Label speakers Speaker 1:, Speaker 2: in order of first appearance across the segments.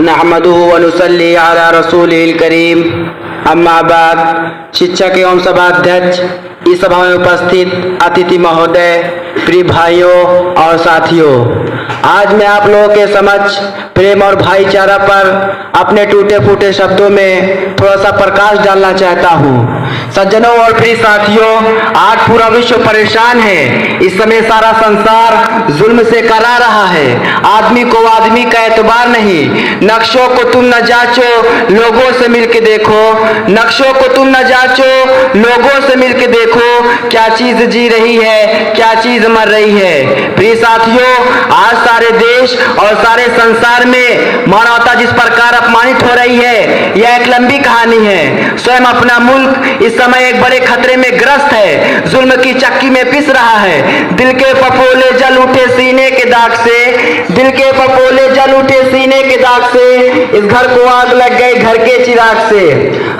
Speaker 1: नहमदुहु व नुसल्ली अला रसूलिल करीम। अम्मा बाद। शिक्षक एवं सभाध्यक्ष, इस सभा में उपस्थित अतिथि महोदय, प्रिय भाइयों और साथियों, आज मैं आप लोगों के समक्ष प्रेम और भाईचारा पर अपने टूटे फूटे शब्दों में थोड़ा सा प्रकाश डालना चाहता हूँ। सज्जनों और प्रिय साथियों, आज पूरा विश्व परेशान है। इस समय सारा संसार जुल्म से करा रहा है। आदमी को आदमी का एतबार नहीं। नक्शों को तुम न जांचो, लोगों से मिलके देखो। नक्शों को तुम न जांचो, लोगों से मिलके देखो। क्या चीज जी रही है, क्या चीज मर रही है। प्रिय साथियों, आज सारे देश और सारे संसार में मानवता जिस प्रकार अपमानित हो रही है, यह एक लंबी कहानी है। स्वयं अपना मुल्क इस समय एक बड़े खतरे में ग्रस्त है। जुल्म की चक्की में पिस रहा है। दिल के फफोले जल उठे सीने के दाग से, दिल के फफोले जल उठे सीने के दाग से। इस घर को आग लग गई घर के चिराग से।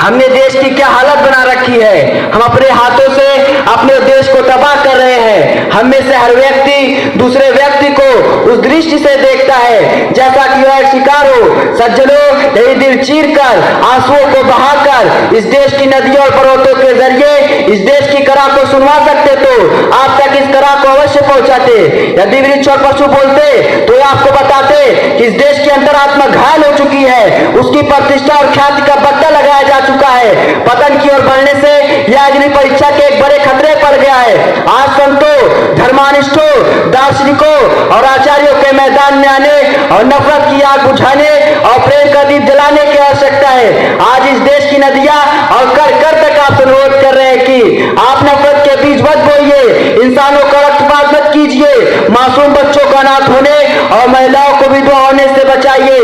Speaker 1: हमने देश की क्या हालत बना रखी है। हम अपने हाथों से अपने देश को तबाह कर रहे हैं। हम में से हर व्यक्ति दूसरे व्यक्ति को उस दृष्टि से देखता है जैसा कि वह शिकार हो। सज्जनों, यही दिल चीर कर, आंसुओं को बहाकर इस देश की नदियों और पर्वतों के जरिए इस देश की करा को सुनवा सकते तो आप तक इस करा को अवश्य पहुंचाते। यदि वृक्ष और पशु बोलते तो आपको बताते कि इस देश की अंतरात्मा घायल हो चुकी है। उसकी प्रतिष्ठा और ख्याति का बट्टा लगाया जा चुका है। पतन की ओर बढ़ने से यह अग्नि परीक्षा के एक बड़े खतरे पड़ गया है। आज संतों, धर्मानिष्ठों, दार्शनिकों और आचार्यों के मैदान में आने और नफरत की आग बुझाने और प्रेम का दीप जलाने की आवश्यकता है। आज इस देश की नदियां और कर कर तक आपसे अनुरोध कर रहे हैं कि आप नफरत के बीज मत बोइए, इंसानों का रक्तपात मत कीजिए, मासूम बच्चों का अनाथ होने और महिलाओं को विधवा होने से बचाइए।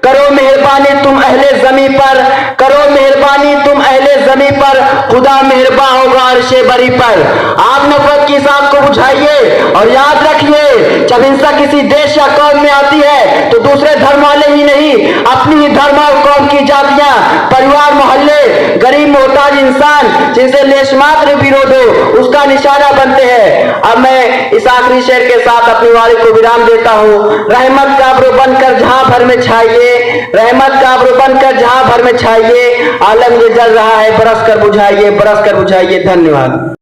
Speaker 1: करो मेहरबानी तुम अहले जमी पर, करो मेहरबानी तुम अहले जमी पर, खुदा मेहरबान होगा अर्शे बरी पर। आप नफरत की आग को बुझाइए और याद रखिए, जब हिंसा किसी देश या कौम में आती है तो दूसरे धर्म वाले ही नहीं, अपनी ही धर्म और कौम की जातियां, परिवार, मोहल्ले, गरीब मोहताज इंसान जिनसे लेशमात्र विरोध हो, उसका निशाना बनते हैं। अब मैं इस आखिरी शेर के साथ अपनी वाणी को विराम देता हूँ। रहमत का अब्र बनकर जहां भर में छाइए, रहमत का अब्र बनकर जहां भर में छाइए। आलम ये जल रहा है, बरस कर बुझाइए, बरस कर बुझाइए। धन्यवाद।